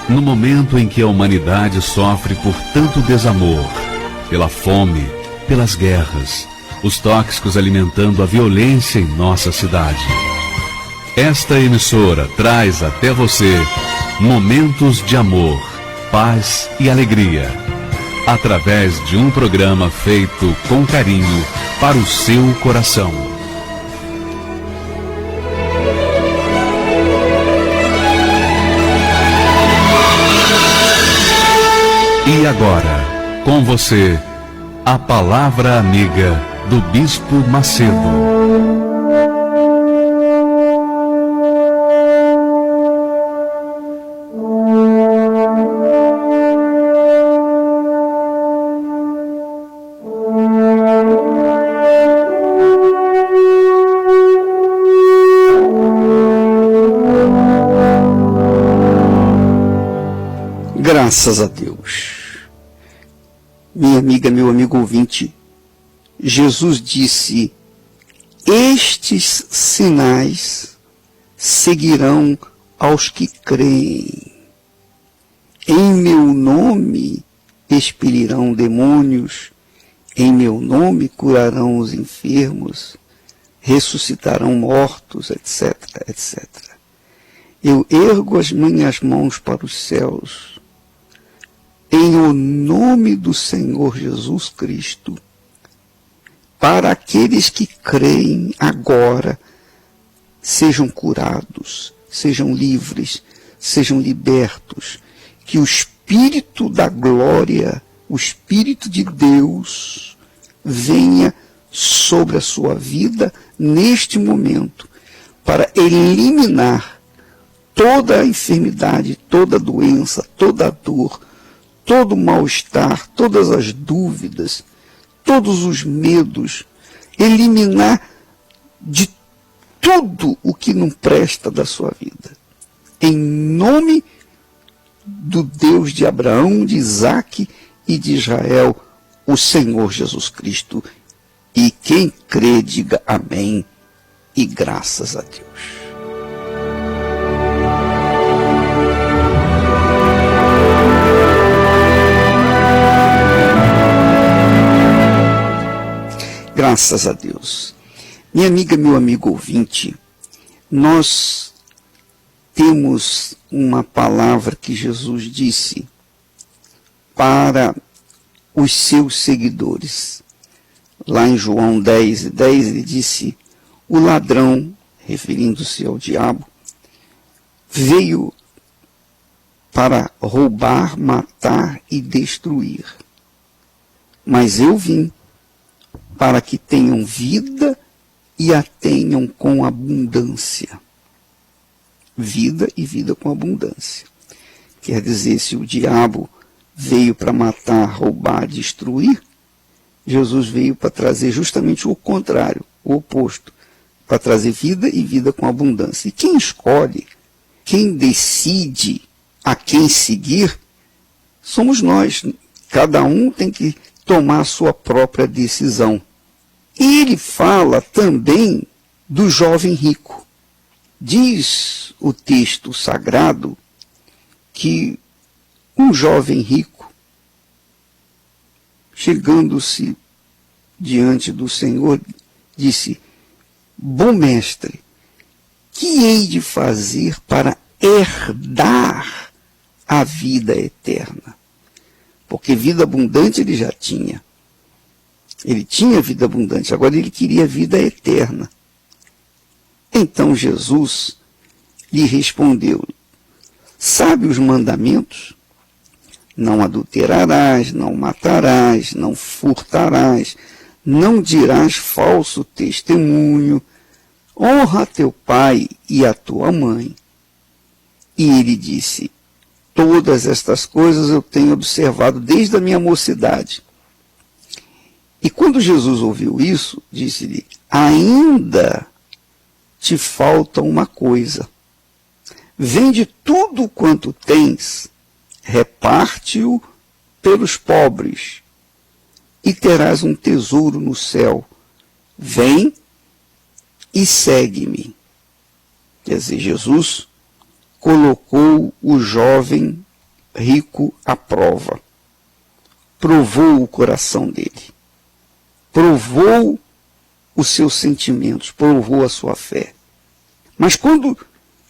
No momento em que a humanidade sofre por tanto desamor, pela fome, pelas guerras, os tóxicos alimentando a violência em nossa cidade. Esta emissora traz até você momentos de amor, paz e alegria, através de um programa feito com carinho para o seu coração. E agora, com você, a Palavra Amiga do Bispo Macedo. Graças a Deus. Minha amiga, meu amigo ouvinte, Jesus disse: estes sinais seguirão aos que creem. Em meu nome expelirão demônios, em meu nome curarão os enfermos, ressuscitarão mortos, etc, etc. Eu ergo as minhas mãos para os céus, em o nome do Senhor Jesus Cristo, para aqueles que creem agora, sejam curados, sejam livres, sejam libertos, que o Espírito da glória, o Espírito de Deus, venha sobre a sua vida neste momento, para eliminar toda a enfermidade, toda a doença, toda a dor, todo o mal-estar, todas as dúvidas, todos os medos, eliminar de tudo o que não presta da sua vida. Em nome do Deus de Abraão, de Isaque e de Israel, o Senhor Jesus Cristo. E quem crê, diga amém e graças a Deus. Graças a Deus. Minha amiga, meu amigo ouvinte, nós temos uma palavra que Jesus disse para os seus seguidores. Lá em João 10:10, ele disse: o ladrão, referindo-se ao diabo, veio para roubar, matar e destruir. Mas eu vim para que tenham vida e a tenham com abundância. Vida e vida com abundância. Quer dizer, se o diabo veio para matar, roubar, destruir, Jesus veio para trazer justamente o contrário, o oposto, para trazer vida e vida com abundância. E quem escolhe, quem decide a quem seguir, somos nós. Cada um tem que tomar a sua própria decisão. E ele fala também do jovem rico. Diz o texto sagrado que um jovem rico, chegando-se diante do Senhor, disse: bom mestre, que hei de fazer para herdar a vida eterna? Porque vida abundante ele já tinha. Ele tinha vida abundante, agora ele queria vida eterna. Então Jesus lhe respondeu: sabe os mandamentos? Não adulterarás, não matarás, não furtarás, não dirás falso testemunho, honra teu pai e a tua mãe. E ele disse: todas estas coisas eu tenho observado desde a minha mocidade. E quando Jesus ouviu isso, disse-lhe: ainda te falta uma coisa. Vende tudo quanto tens, reparte-o pelos pobres, e terás um tesouro no céu. Vem e segue-me. Quer dizer, Jesus colocou o jovem rico à prova. Provou o coração dele. Provou os seus sentimentos, provou a sua fé. Mas quando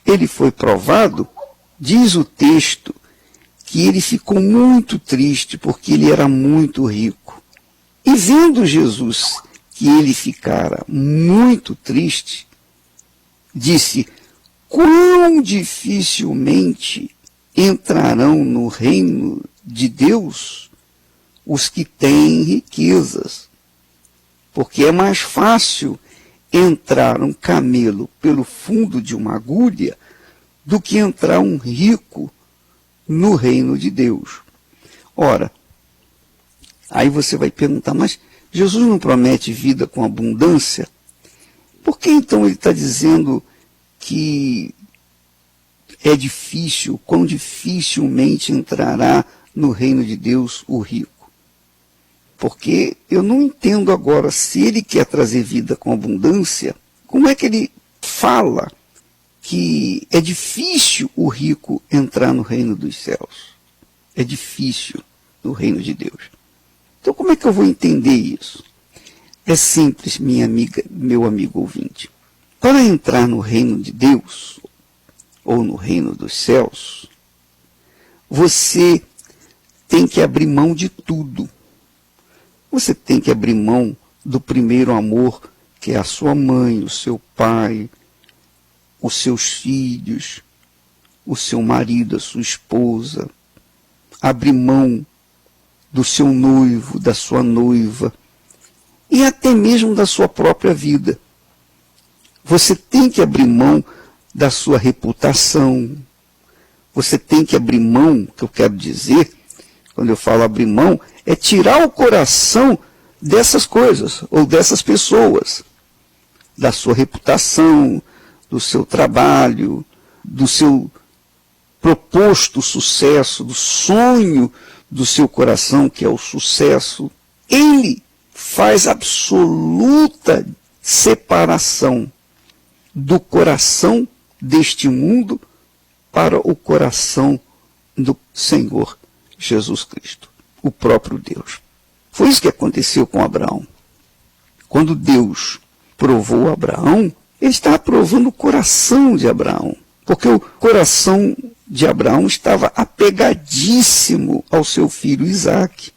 ele foi provado, diz o texto que ele ficou muito triste porque ele era muito rico. E vendo Jesus que ele ficara muito triste, disse: quão dificilmente entrarão no reino de Deus os que têm riquezas. Porque é mais fácil entrar um camelo pelo fundo de uma agulha do que entrar um rico no reino de Deus. Ora, aí você vai perguntar, mas Jesus não promete vida com abundância? Por que então ele está dizendo que é difícil, quão dificilmente entrará no reino de Deus o rico? Porque eu não entendo agora, se ele quer trazer vida com abundância, como é que ele fala que é difícil o rico entrar no reino dos céus? É difícil no reino de Deus. Então como é que eu vou entender isso? É simples, minha amiga, meu amigo ouvinte. Para entrar no reino de Deus, ou no reino dos céus, você tem que abrir mão de tudo. Você tem que abrir mão do primeiro amor, que é a sua mãe, o seu pai, os seus filhos, o seu marido, a sua esposa. Abrir mão do seu noivo, da sua noiva, e até mesmo da sua própria vida. Você tem que abrir mão da sua reputação. Você tem que abrir mão, que eu quero dizer, quando eu falo abrir mão, é tirar o coração dessas coisas, ou dessas pessoas, da sua reputação, do seu trabalho, do seu proposto sucesso, do sonho do seu coração, que é o sucesso. Ele faz absoluta separação do coração deste mundo para o coração do Senhor Jesus Cristo, o próprio Deus. Foi isso que aconteceu com Abraão. Quando Deus provou Abraão, ele estava provando o coração de Abraão, porque o coração de Abraão estava apegadíssimo ao seu filho Isaque.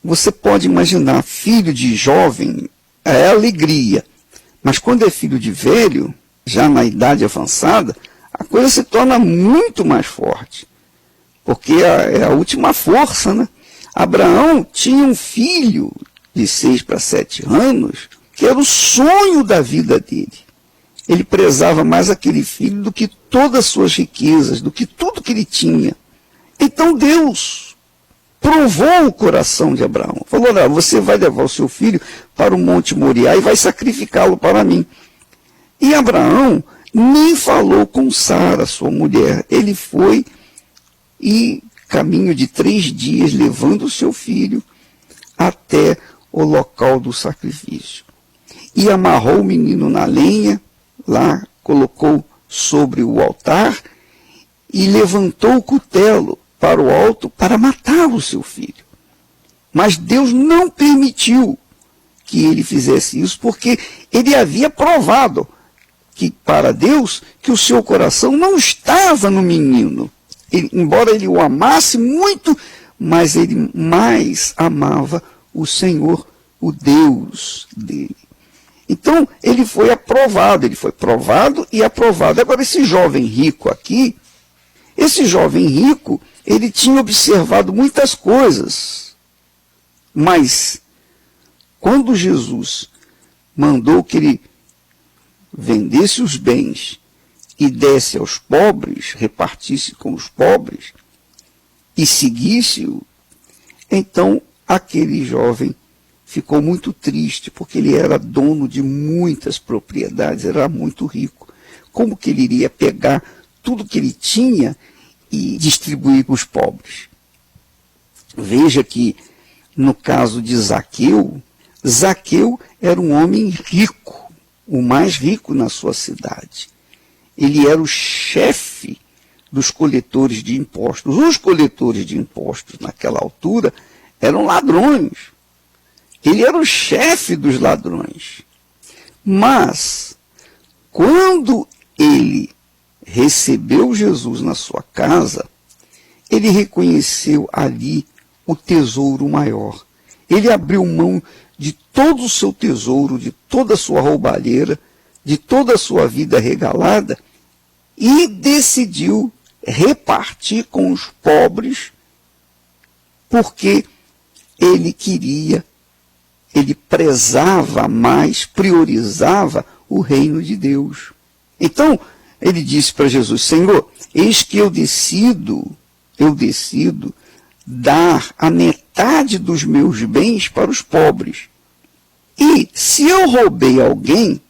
Você pode imaginar, filho de jovem é alegria, mas quando é filho de velho, já na idade avançada, a coisa se torna muito mais forte, porque é a última força, né? Abraão tinha um filho de 6 para 7 anos, que era o sonho da vida dele. Ele prezava mais aquele filho do que todas as suas riquezas, do que tudo que ele tinha. Então Deus provou o coração de Abraão. Falou: olha, você vai levar o seu filho para o Monte Moriá e vai sacrificá-lo para mim. E Abraão nem falou com Sara, sua mulher. Ele foi e, caminho de 3 dias, levando o seu filho até o local do sacrifício. E amarrou o menino na lenha, lá colocou sobre o altar e levantou o cutelo para o alto para matar o seu filho. Mas Deus não permitiu que ele fizesse isso, porque ele havia provado que para Deus que o seu coração não estava no menino. Embora ele o amasse muito, mas ele mais amava o Senhor, o Deus dele. Então, ele foi provado e aprovado. Agora, esse jovem rico aqui, ele tinha observado muitas coisas, mas quando Jesus mandou que ele vendesse os bens e desse aos pobres, repartisse com os pobres e seguisse-o, então aquele jovem ficou muito triste, porque ele era dono de muitas propriedades, era muito rico. Como que ele iria pegar tudo que ele tinha e distribuir para os pobres? Veja que, no caso de Zaqueu, Zaqueu era um homem rico, o mais rico na sua cidade. Ele era o chefe dos coletores de impostos. Os coletores de impostos, naquela altura, eram ladrões. Ele era o chefe dos ladrões. Mas, quando ele recebeu Jesus na sua casa, ele reconheceu ali o tesouro maior. Ele abriu mão de todo o seu tesouro, de toda a sua roubalheira, de toda a sua vida regalada, e decidiu repartir com os pobres, porque ele queria, ele prezava mais, priorizava o reino de Deus. Então, ele disse para Jesus: Senhor, eis que eu decido dar a metade dos meus bens para os pobres. E se eu roubei alguém,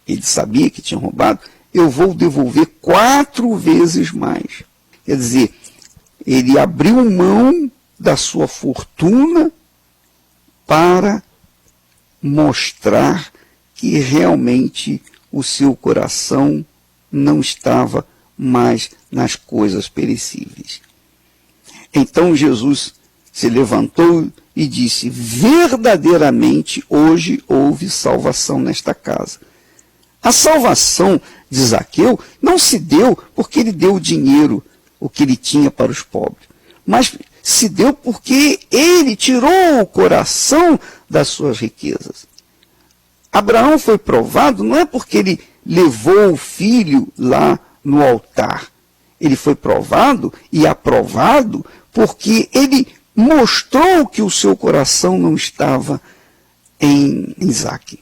ele sabia que tinha roubado, eu vou devolver 4 vezes mais. Quer dizer, ele abriu mão da sua fortuna para mostrar que realmente o seu coração não estava mais nas coisas perecíveis. Então Jesus se levantou e disse: verdadeiramente hoje houve salvação nesta casa. A salvação de Zaqueu não se deu porque ele deu o dinheiro, o que ele tinha para os pobres, mas se deu porque ele tirou o coração das suas riquezas. Abraão foi provado não é porque ele levou o filho lá no altar. Ele foi provado e aprovado porque ele mostrou que o seu coração não estava em Isaque.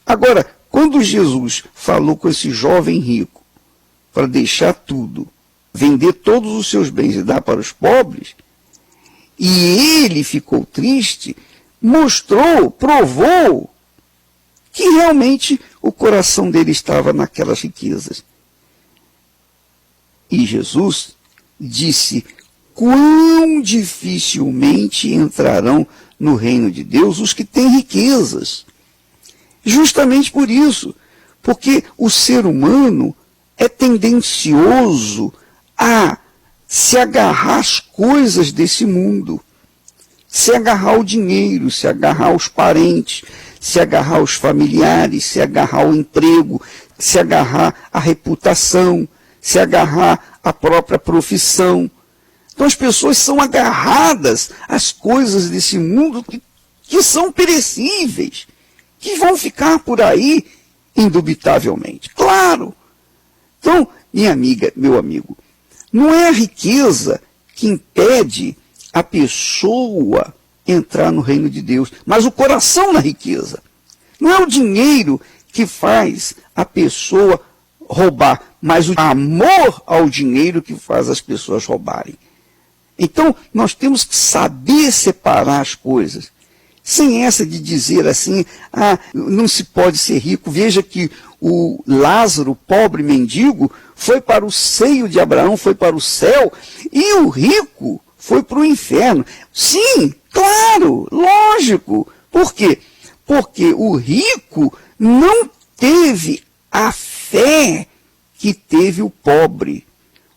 Agora, quando Jesus falou com esse jovem rico para deixar tudo, vender todos os seus bens e dar para os pobres, e ele ficou triste, mostrou, provou que realmente o coração dele estava naquelas riquezas. E Jesus disse: quão dificilmente entrarão no reino de Deus os que têm riquezas. Justamente por isso, porque o ser humano é tendencioso a se agarrar às coisas desse mundo, se agarrar ao dinheiro, se agarrar aos parentes, se agarrar aos familiares, se agarrar ao emprego, se agarrar à reputação, se agarrar à própria profissão. Então as pessoas são agarradas às coisas desse mundo que são perecíveis, que vão ficar por aí indubitavelmente. Claro! Então, minha amiga, meu amigo, não é a riqueza que impede a pessoa entrar no reino de Deus, mas o coração na riqueza. Não é o dinheiro que faz a pessoa roubar, mas o amor ao dinheiro que faz as pessoas roubarem. Então, nós temos que saber separar as coisas. Sem essa de dizer assim, não se pode ser rico. Veja que o Lázaro, pobre mendigo, foi para o seio de Abraão, foi para o céu, e o rico foi para o inferno. Sim, claro, lógico. Por quê? Porque o rico não teve a fé que teve o pobre.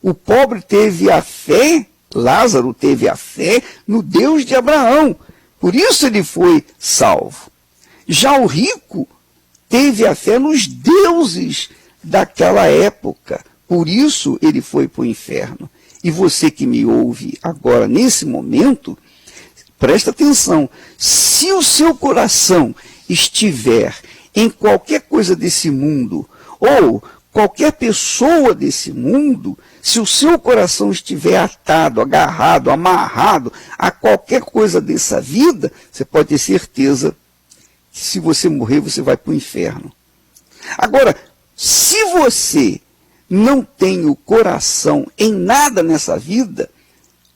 O pobre teve a fé, Lázaro teve a fé no Deus de Abraão. Por isso ele foi salvo. Já o rico teve a fé nos deuses daquela época. Por isso ele foi para o inferno. E você que me ouve agora, nesse momento, presta atenção. Se o seu coração estiver em qualquer coisa desse mundo, ou qualquer pessoa desse mundo, se o seu coração estiver atado, agarrado, amarrado a qualquer coisa dessa vida, você pode ter certeza que se você morrer, você vai para o inferno. Agora, se você não tem o coração em nada nessa vida,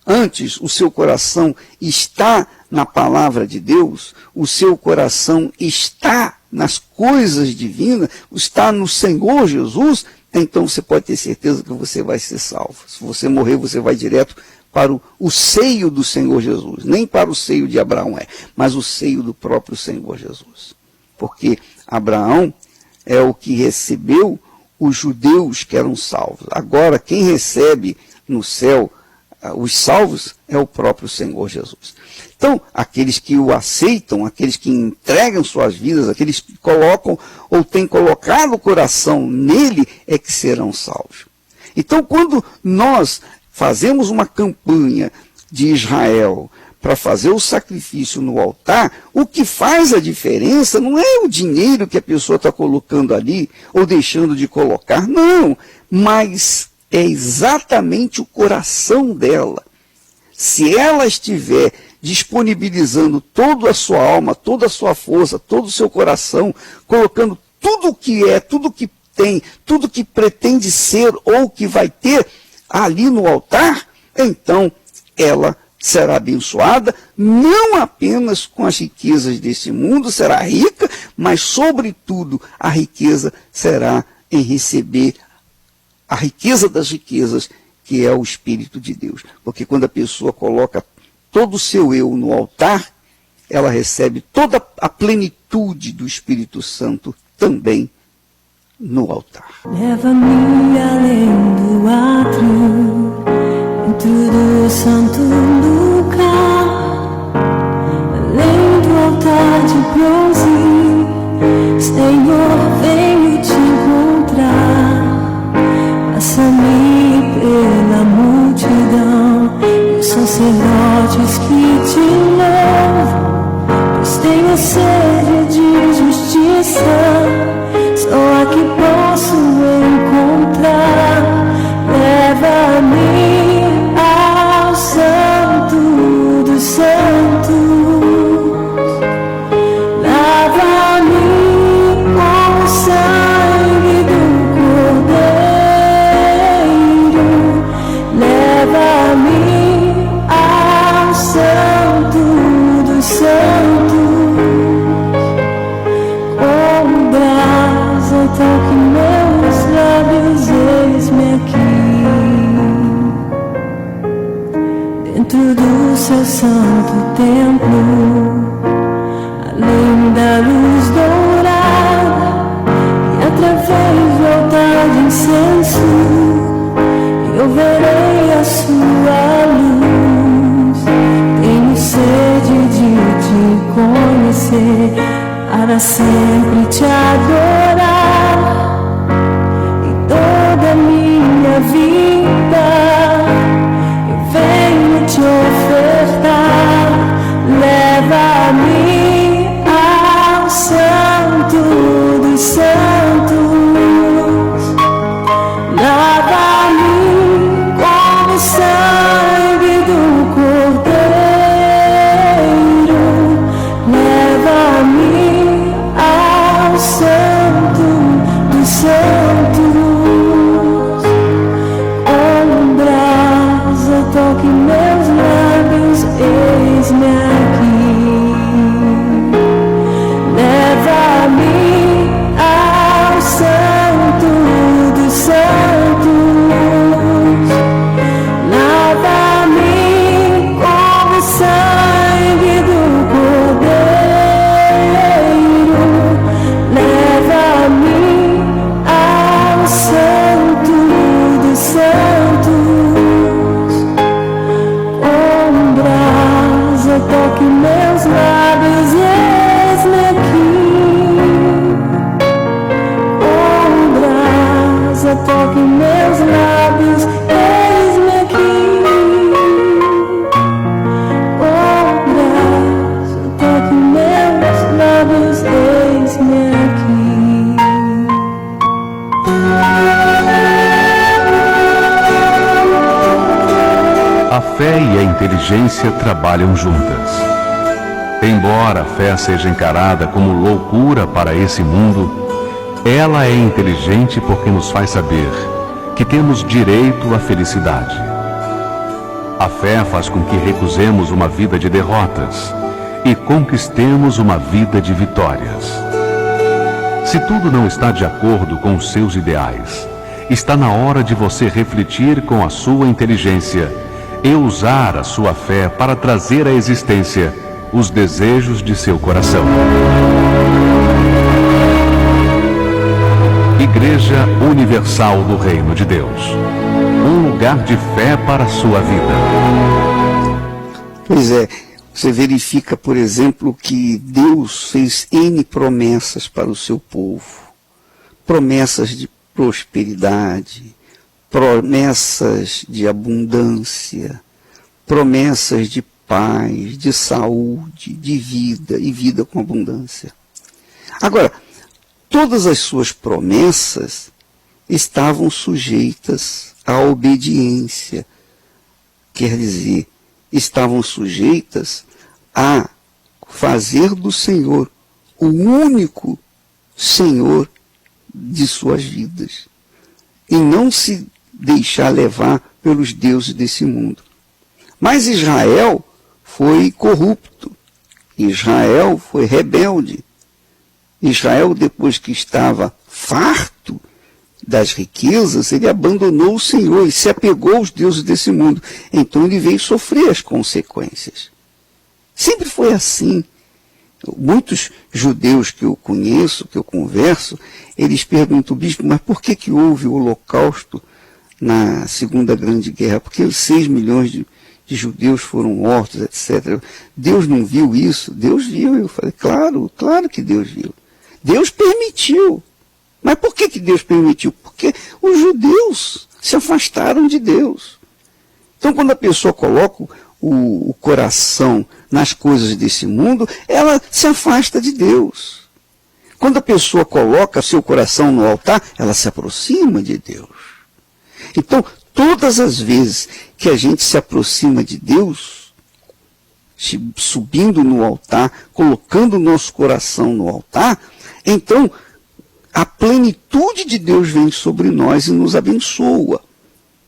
antes o seu coração está na palavra de Deus, o seu coração está nas coisas divinas, está no Senhor Jesus, então você pode ter certeza que você vai ser salvo. Se você morrer, você vai direto para o seio do Senhor Jesus. Nem para o seio de Abraão mas o seio do próprio Senhor Jesus. Porque Abraão é o que recebeu os judeus que eram salvos. Agora, quem recebe no céu os salvos é o próprio Senhor Jesus. Então, aqueles que o aceitam, aqueles que entregam suas vidas, aqueles que colocam ou têm colocado o coração nele, é que serão salvos. Então, quando nós fazemos uma campanha de Israel para fazer o sacrifício no altar, o que faz a diferença não é o dinheiro que a pessoa está colocando ali ou deixando de colocar, não, mas é exatamente o coração dela. Se ela estiver disponibilizando toda a sua alma, toda a sua força, todo o seu coração, colocando tudo o que é, tudo o que tem, tudo o que pretende ser ou que vai ter ali no altar, então ela será abençoada, não apenas com as riquezas desse mundo, será rica, mas sobretudo a riqueza será em receber a riqueza das riquezas, que é o Espírito de Deus. Porque quando a pessoa coloca todo o seu eu no altar, ela recebe toda a plenitude do Espírito Santo também no altar. Leva-me além do átrio, dentro do santo lugar, além do altar de bronze, Senhor, venho te encontrar. Passa-me pela multidão e os sacerdotes que te louvam, pois tenho sede de justiça, só aqui posso encontrar. Leva-me ao santo dos santos, lava-me com o sangue do Cordeiro, leva-me ao santo dos santos, com brasa toque meus lábios, eis-me aqui, dentro do seu santo templo, além da luz dourada, e através do altar de incenso, eu verei a sua luz. Tenho sede de te conhecer, para sempre te adorar, e toda a minha vida eu venho te ofertar. Leva-me ao santo dos santos, lava-me com o sangue do Cordeiro, leva-me ao santo dos santos, com brasa toque meus lábios, eis-me aqui. Leva-me ao santo dos santos, lava-me com o sangue do Cordeiro, leva-me ao santo dos santos, com brasa toque meus lábios, eis-me aqui, com brasa toque meus lábios, eis-me aqui, com brasa toque meus lábios, eis-me aqui. A fé e a inteligência trabalham juntas. Embora a fé seja encarada como loucura para esse mundo, ela é inteligente porque nos faz saber que temos direito à felicidade. A fé faz com que recusemos uma vida de derrotas e conquistemos uma vida de vitórias. Se tudo não está de acordo com os seus ideais, está na hora de você refletir com a sua inteligência e usar a sua fé para trazer à existência os desejos de seu coração. Igreja Universal do Reino de Deus. Um lugar de fé para a sua vida. Pois é, você verifica, por exemplo, que Deus fez N promessas para o seu povo. Promessas de prosperidade, promessas de abundância, promessas de paz, de saúde, de vida e vida com abundância. Agora, todas as suas promessas estavam sujeitas à obediência. Quer dizer, estavam sujeitas a fazer do Senhor o único Senhor de suas vidas. E não se deixar levar pelos deuses desse mundo. Mas Israel foi corrupto. Israel foi rebelde. Israel, depois que estava farto das riquezas, ele abandonou o Senhor e se apegou aos deuses desse mundo. Então ele veio sofrer as consequências. Sempre foi assim. Muitos judeus que eu conheço, que eu converso, eles perguntam, bispo, mas por que houve o holocausto na Segunda Grande Guerra? Porque os 6 milhões de judeus foram mortos, etc. Deus não viu isso? Deus viu. Eu falei, claro que Deus viu. Deus permitiu. Mas por que Deus permitiu? Porque os judeus se afastaram de Deus. Então, quando a pessoa coloca o coração nas coisas desse mundo, ela se afasta de Deus. Quando a pessoa coloca seu coração no altar, ela se aproxima de Deus. Então, todas as vezes que a gente se aproxima de Deus, subindo no altar, colocando o nosso coração no altar, então a plenitude de Deus vem sobre nós e nos abençoa.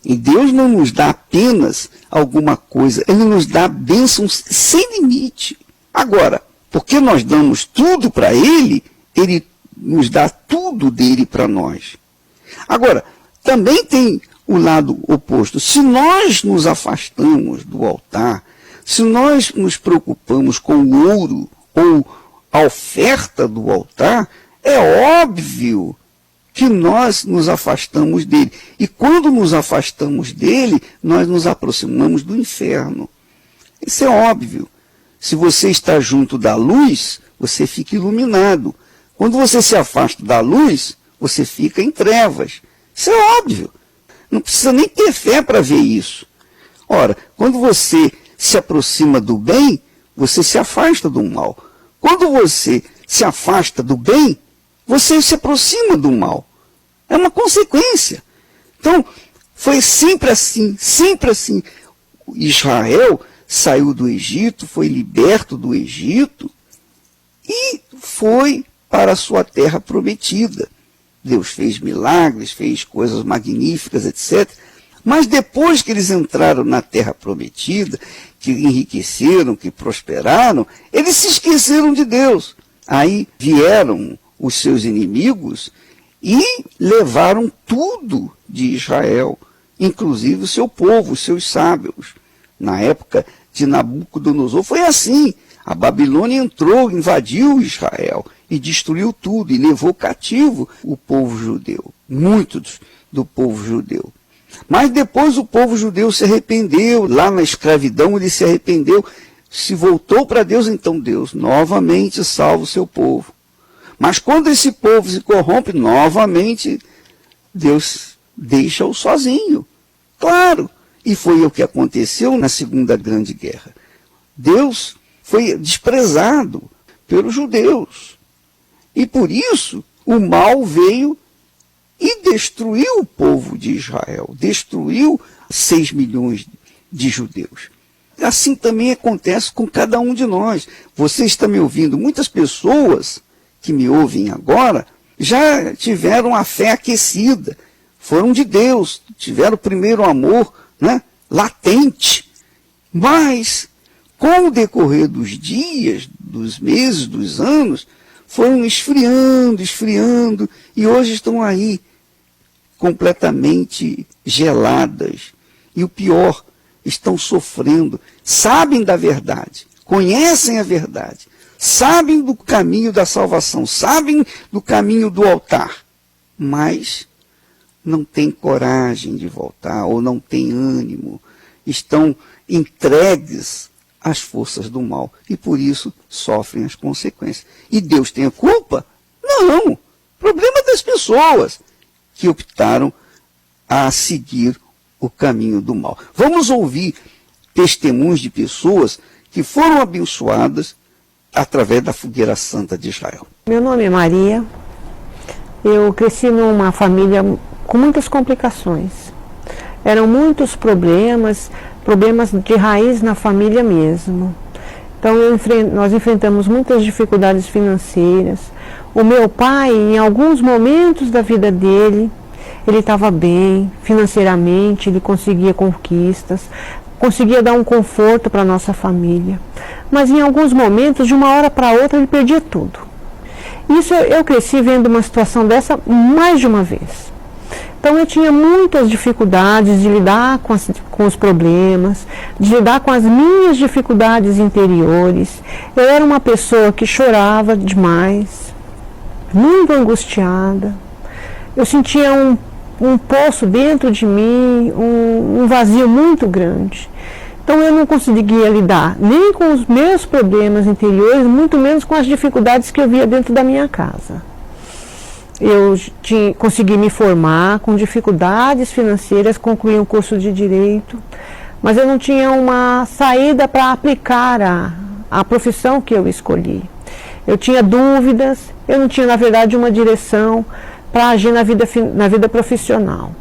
E Deus não nos dá apenas alguma coisa, Ele nos dá bênçãos sem limite. Agora, porque nós damos tudo para Ele, Ele nos dá tudo dele para nós. Agora, também tem o lado oposto. Se nós nos afastamos do altar, se nós nos preocupamos com o ouro ou a oferta do altar, é óbvio que nós nos afastamos dele. E quando nos afastamos dele, nós nos aproximamos do inferno. Isso é óbvio. Se você está junto da luz, você fica iluminado. Quando você se afasta da luz, você fica em trevas. Isso é óbvio. Não precisa nem ter fé para ver isso. Ora, quando você se aproxima do bem, você se afasta do mal. Quando você se afasta do bem, você se aproxima do mal. É uma consequência. Então, foi sempre assim, sempre assim. Israel saiu do Egito, foi liberto do Egito e foi para a sua terra prometida. Deus fez milagres, fez coisas magníficas, etc. Mas depois que eles entraram na terra prometida, que enriqueceram, que prosperaram, eles se esqueceram de Deus. Aí vieram os seus inimigos e levaram tudo de Israel, inclusive o seu povo, os seus sábios. Na época de Nabucodonosor foi assim. A Babilônia entrou, invadiu Israel e destruiu tudo e levou cativo o povo judeu, muitos do povo judeu. Mas depois o povo judeu se arrependeu, lá na escravidão ele se arrependeu, se voltou para Deus, então Deus novamente salva o seu povo. Mas quando esse povo se corrompe, novamente Deus deixa-o sozinho. Claro, e foi o que aconteceu na Segunda Grande Guerra. Deus foi desprezado pelos judeus. E por isso o mal veio e destruiu o povo de Israel, destruiu 6 milhões de judeus. Assim também acontece com cada um de nós. Você está me ouvindo, muitas pessoas que me ouvem agora já tiveram a fé aquecida, foram de Deus, tiveram o primeiro amor, né, latente. Mas, com o decorrer dos dias, dos meses, dos anos, foram esfriando, e hoje estão aí, completamente geladas. E o pior, estão sofrendo, sabem da verdade, conhecem a verdade, sabem do caminho da salvação, sabem do caminho do altar, mas não têm coragem de voltar, ou não têm ânimo, estão entregues às forças do mal, e por isso sofrem as consequências. E Deus tem a culpa? Não! Problema das pessoas que optaram a seguir o caminho do mal. Vamos ouvir testemunhos de pessoas que foram abençoadas através da Fogueira Santa de Israel. Meu nome é Maria. Eu cresci numa família com muitas complicações. Eram muitos problemas de raiz na família mesmo. Então nós enfrentamos muitas dificuldades financeiras. O meu pai, em alguns momentos da vida dele, ele estava bem financeiramente, ele conseguia conquistas, conseguia dar um conforto para a nossa família. Mas em alguns momentos, de uma hora para outra, ele perdia tudo. Isso eu cresci vendo uma situação dessa mais de uma vez. Então eu tinha muitas dificuldades de lidar com os problemas, de lidar com as minhas dificuldades interiores. Eu era uma pessoa que chorava demais, muito angustiada. Eu sentia um poço dentro de mim, um vazio muito grande. Então eu não conseguia lidar nem com os meus problemas interiores, muito menos com as dificuldades que eu via dentro da minha casa. Eu consegui me formar com dificuldades financeiras, concluí um curso de Direito, mas eu não tinha uma saída para aplicar a profissão que eu escolhi. Eu tinha dúvidas, eu não tinha, na verdade, uma direção para agir na vida profissional.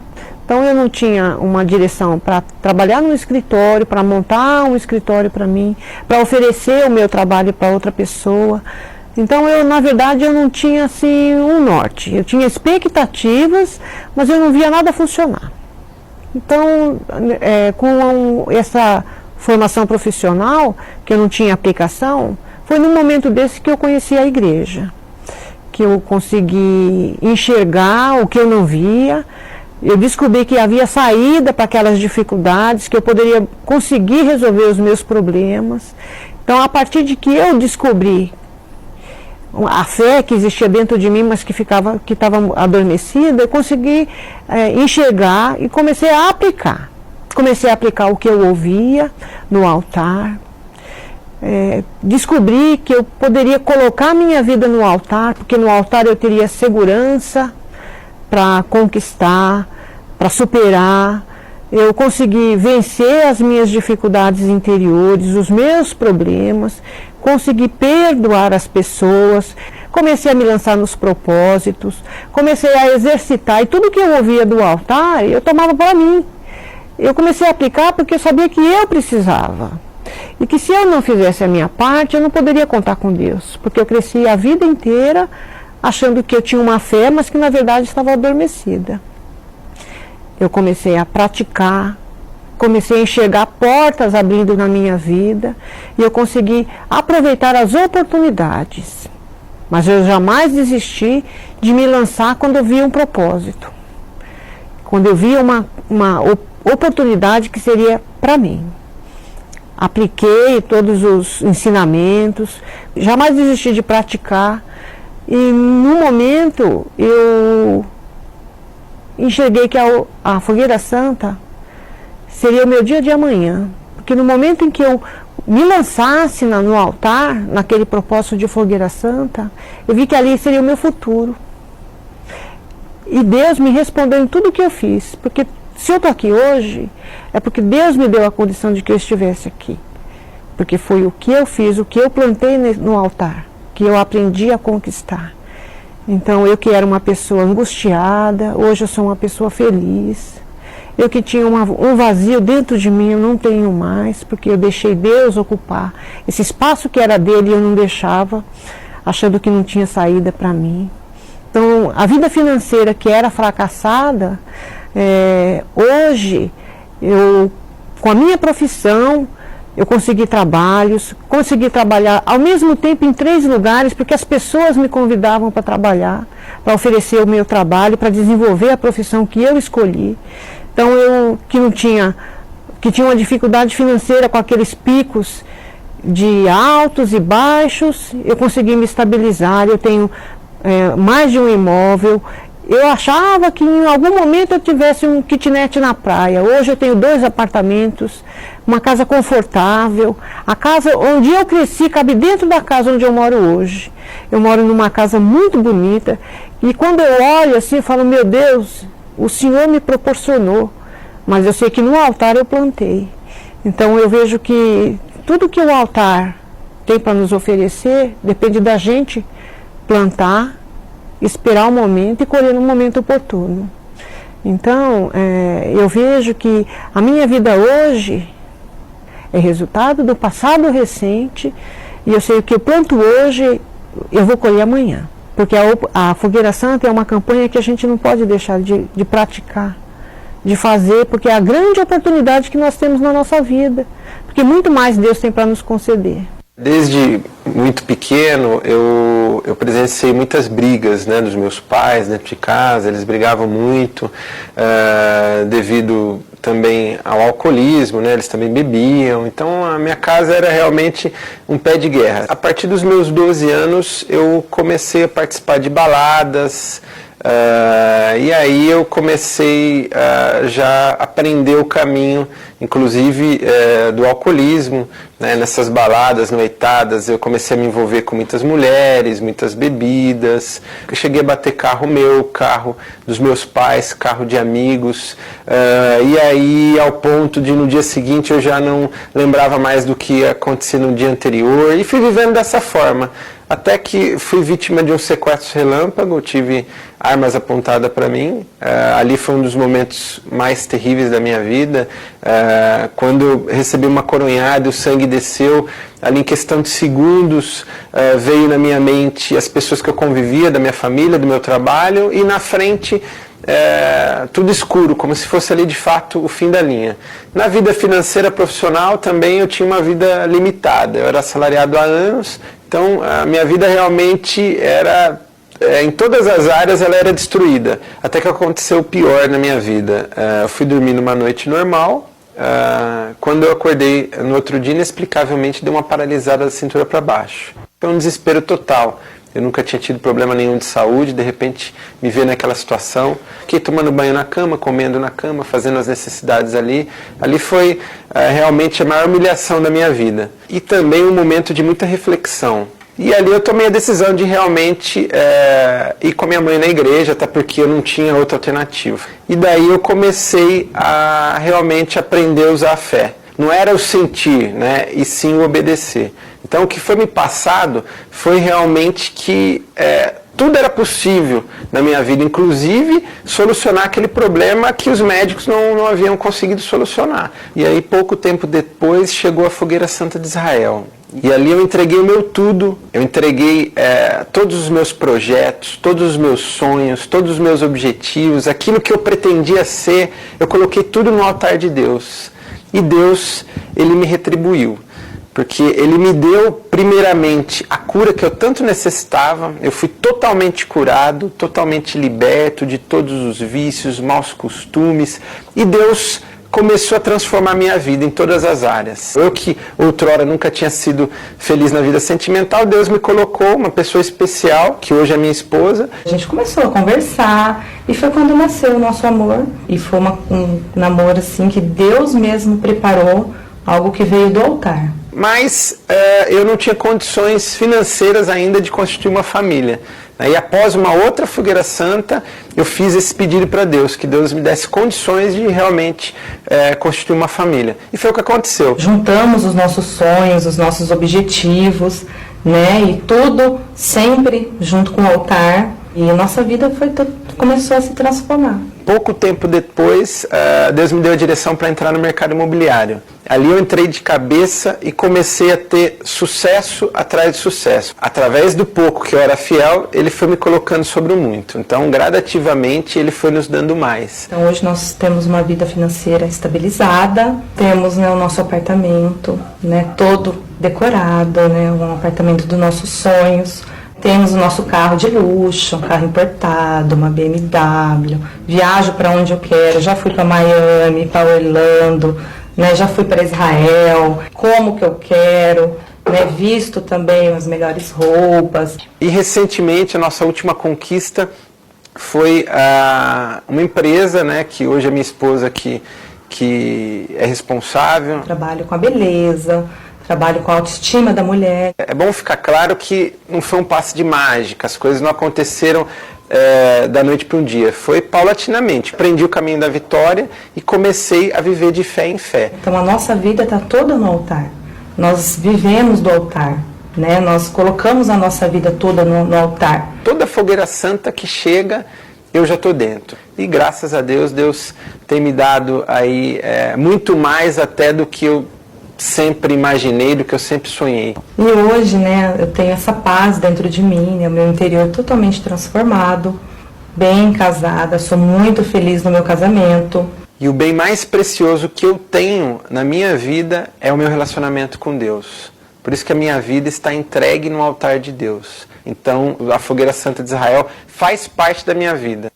Então eu não tinha uma direção para trabalhar no escritório, para montar um escritório para mim, para oferecer o meu trabalho para outra pessoa. Então eu, na verdade, eu não tinha assim um norte. Eu tinha expectativas, mas eu não via nada funcionar. Então, com essa formação profissional, que eu não tinha aplicação, foi num momento desse que eu conheci a igreja, que eu consegui enxergar o que eu não via. Eu descobri que havia saída para aquelas dificuldades, que eu poderia conseguir resolver os meus problemas. Então, a partir de que eu descobri a fé que existia dentro de mim, mas que estava adormecida, eu consegui enxergar e comecei a aplicar. Comecei a aplicar o que eu ouvia no altar. Descobri que eu poderia colocar minha vida no altar, porque no altar eu teria segurança para conquistar, para superar. Eu consegui vencer as minhas dificuldades interiores, os meus problemas, consegui perdoar as pessoas, comecei a me lançar nos propósitos, comecei a exercitar, e tudo que eu ouvia do altar, eu tomava para mim. Eu comecei a aplicar porque eu sabia que eu precisava. E que se eu não fizesse a minha parte, eu não poderia contar com Deus, porque eu cresci a vida inteira achando que eu tinha uma fé, mas que na verdade estava adormecida. Eu comecei a praticar, comecei a enxergar portas abrindo na minha vida, e eu consegui aproveitar as oportunidades. Mas eu jamais desisti de me lançar quando eu via um propósito, quando eu via uma oportunidade que seria para mim. Apliquei todos os ensinamentos, jamais desisti de praticar, e no momento eu enxerguei que a Fogueira Santa seria o meu dia de amanhã, porque no momento em que eu me lançasse no altar, naquele propósito de Fogueira Santa, eu vi que ali seria o meu futuro. E Deus me respondeu em tudo que eu fiz, porque se eu estou aqui hoje, é porque Deus me deu a condição de que eu estivesse aqui, porque foi o que eu fiz, o que eu plantei no altar, que eu aprendi a conquistar. Então, eu que era uma pessoa angustiada, hoje eu sou uma pessoa feliz. Eu que tinha um vazio dentro de mim, eu não tenho mais, porque eu deixei Deus ocupar esse espaço que era dele e eu não deixava, achando que não tinha saída para mim. Então, a vida financeira que era fracassada, hoje, com a minha profissão, eu consegui trabalhos, consegui trabalhar ao mesmo tempo em 3 lugares, porque as pessoas me convidavam para trabalhar, para oferecer o meu trabalho, para desenvolver a profissão que eu escolhi. Então eu, que tinha uma dificuldade financeira com aqueles picos de altos e baixos, eu consegui me estabilizar. Eu tenho mais de um imóvel, Eu achava que em algum momento eu tivesse um kitnet na praia. Hoje eu tenho 2 apartamentos, uma casa confortável. A casa onde eu cresci cabe dentro da casa onde eu moro hoje. Eu moro numa casa muito bonita. E quando eu olho assim, eu falo, meu Deus, o Senhor me proporcionou. Mas eu sei que no altar eu plantei. Então eu vejo que tudo que o altar tem para nos oferecer, depende da gente plantar, esperar o momento e colher no momento oportuno. Então, eu vejo que a minha vida hoje é resultado do passado recente, e eu sei que eu planto hoje, eu vou colher amanhã. Porque a Fogueira Santa é uma campanha que a gente não pode deixar de praticar, de fazer, porque é a grande oportunidade que nós temos na nossa vida. Porque muito mais Deus tem para nos conceder. Desde muito pequeno, eu presenciei muitas brigas, né, dos meus pais dentro de casa. Eles brigavam muito devido também ao alcoolismo, né, eles também bebiam. Então a minha casa era realmente um pé de guerra. A partir dos meus 12 anos eu comecei a participar de baladas, e aí eu comecei a já aprender o caminho, inclusive do alcoolismo, né, nessas baladas, noitadas. Eu comecei a me envolver com muitas mulheres, muitas bebidas. Eu cheguei a bater carro meu, carro dos meus pais, carro de amigos, e aí ao ponto de no dia seguinte eu já não lembrava mais do que ia acontecer no dia anterior, e fui vivendo dessa forma. Até que fui vítima de um sequestro relâmpago, tive armas apontadas para mim. Ali foi um dos momentos mais terríveis da minha vida. Quando eu recebi uma coronhada, o sangue desceu, ali em questão de segundos, veio na minha mente as pessoas que eu convivia, da minha família, do meu trabalho, e na frente tudo escuro, como se fosse ali de fato o fim da linha. Na vida financeira profissional também eu tinha uma vida limitada. Eu era assalariado há anos, então a minha vida realmente era, em todas as áreas ela era destruída. Até que aconteceu o pior na minha vida. Eu fui dormir numa noite normal, quando eu acordei no outro dia, inexplicavelmente deu uma paralisada da cintura para baixo. Foi um desespero total. Eu nunca tinha tido problema nenhum de saúde, de repente me ver naquela situação. Fiquei tomando banho na cama, comendo na cama, fazendo as necessidades ali. Ali foi realmente a maior humilhação da minha vida. E também um momento de muita reflexão. E ali eu tomei a decisão de realmente ir com a minha mãe na igreja, até porque eu não tinha outra alternativa. E daí eu comecei a realmente aprender a usar a fé. Não era o sentir, né, e sim o obedecer. Então o que foi me passado foi realmente que tudo era possível na minha vida, inclusive solucionar aquele problema que os médicos não haviam conseguido solucionar. E aí pouco tempo depois chegou a Fogueira Santa de Israel. E ali eu entreguei o meu tudo, eu entreguei todos os meus projetos, todos os meus sonhos, todos os meus objetivos, aquilo que eu pretendia ser, eu coloquei tudo no altar de Deus. E Deus, Ele me retribuiu, porque Ele me deu primeiramente a cura que eu tanto necessitava. Eu fui totalmente curado, totalmente liberto de todos os vícios, maus costumes, e Deus começou a transformar minha vida em todas as áreas. Eu que outrora nunca tinha sido feliz na vida sentimental, Deus me colocou uma pessoa especial, que hoje é minha esposa. A gente começou a conversar e foi quando nasceu o nosso amor. E foi um namoro assim que Deus mesmo preparou, algo que veio do altar. Mas eu não tinha condições financeiras ainda de constituir uma família. E após uma outra Fogueira Santa, eu fiz esse pedido para Deus, que Deus me desse condições de realmente constituir uma família. E foi o que aconteceu. Juntamos os nossos sonhos, os nossos objetivos, né? E tudo sempre junto com o altar. E a nossa vida começou a se transformar. Pouco tempo depois, Deus me deu a direção para entrar no mercado imobiliário. Ali eu entrei de cabeça e comecei a ter sucesso atrás de sucesso. Através do pouco que eu era fiel, Ele foi me colocando sobre o muito. Então, gradativamente, Ele foi nos dando mais. Então, hoje nós temos uma vida financeira estabilizada, temos, né, o nosso apartamento, né, todo decorado, né, um apartamento dos nossos sonhos. Temos o nosso carro de luxo, um carro importado, uma BMW. Viajo para onde eu quero, já fui para Miami, para Orlando, né, já fui para Israel, como que eu quero, né, visto também as melhores roupas. E recentemente, a nossa última conquista foi uma empresa, né, que hoje a minha esposa que é responsável. Trabalho com a beleza, trabalho com a autoestima da mulher. É bom ficar claro que não foi um passe de mágica, as coisas não aconteceram da noite para um dia, foi paulatinamente. Aprendi o caminho da vitória e comecei a viver de fé em fé. Então a nossa vida está toda no altar, nós vivemos do altar, né? Nós colocamos a nossa vida toda no altar. Toda fogueira santa que chega, eu já estou dentro. E graças a Deus, Deus tem me dado aí muito mais até do que eu sempre imaginei, do que eu sempre sonhei. E hoje, né, eu tenho essa paz dentro de mim, né, o meu interior totalmente transformado, bem casada, sou muito feliz no meu casamento. E o bem mais precioso que eu tenho na minha vida é o meu relacionamento com Deus. Por isso que a minha vida está entregue no altar de Deus. Então, a Fogueira Santa de Israel faz parte da minha vida.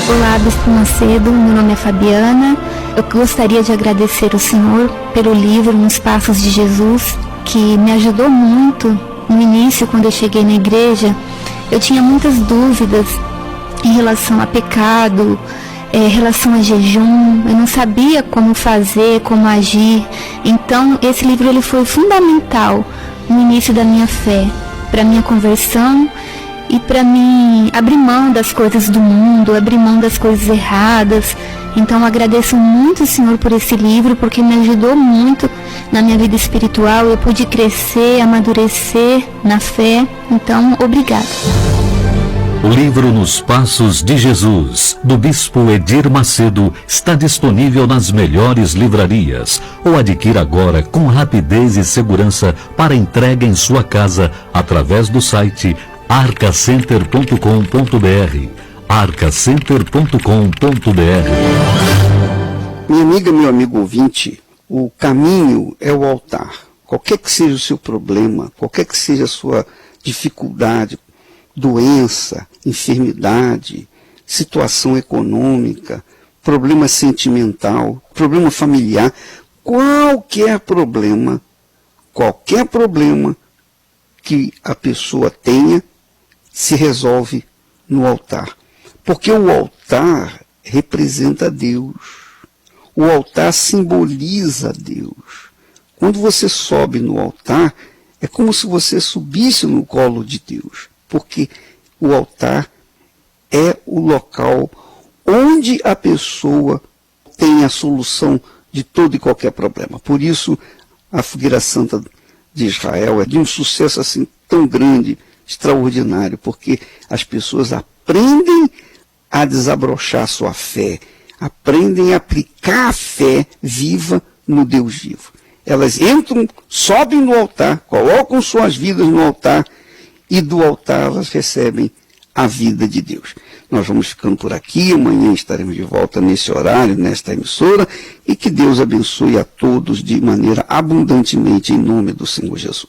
Olá, Bispo Macedo, meu nome é Fabiana. Eu gostaria de agradecer ao Senhor pelo livro Nos Passos de Jesus, que me ajudou muito. No início, quando eu cheguei na igreja, eu tinha muitas dúvidas em relação a pecado, em relação a jejum. Eu não sabia como fazer, como agir. Então, esse livro ele foi fundamental no início da minha fé, para a minha conversão e para mim abrir mão das coisas do mundo, abrir mão das coisas erradas. Então agradeço muito o Senhor por esse livro, porque me ajudou muito na minha vida espiritual. Eu pude crescer, amadurecer na fé. Então, obrigada. O livro Nos Passos de Jesus, do Bispo Edir Macedo, está disponível nas melhores livrarias ou adquira agora com rapidez e segurança para entrega em sua casa através do site arcacenter.com.br. arcacenter.com.br. Minha amiga, meu amigo ouvinte, o caminho é o altar. Qualquer que seja o seu problema, qualquer que seja a sua dificuldade, doença, enfermidade, situação econômica, problema sentimental, problema familiar, qualquer problema que a pessoa tenha, se resolve no altar. Porque o altar representa Deus. O altar simboliza Deus. Quando você sobe no altar, é como se você subisse no colo de Deus. Porque o altar é o local onde a pessoa tem a solução de todo e qualquer problema. Por isso, a Fogueira Santa de Israel é de um sucesso assim tão grande, extraordinário, porque as pessoas aprendem a desabrochar sua fé, aprendem a aplicar a fé viva no Deus vivo. Elas entram, sobem no altar, colocam suas vidas no altar, e do altar elas recebem a vida de Deus. Nós vamos ficando por aqui, amanhã estaremos de volta nesse horário, nesta emissora, e que Deus abençoe a todos de maneira abundantemente em nome do Senhor Jesus.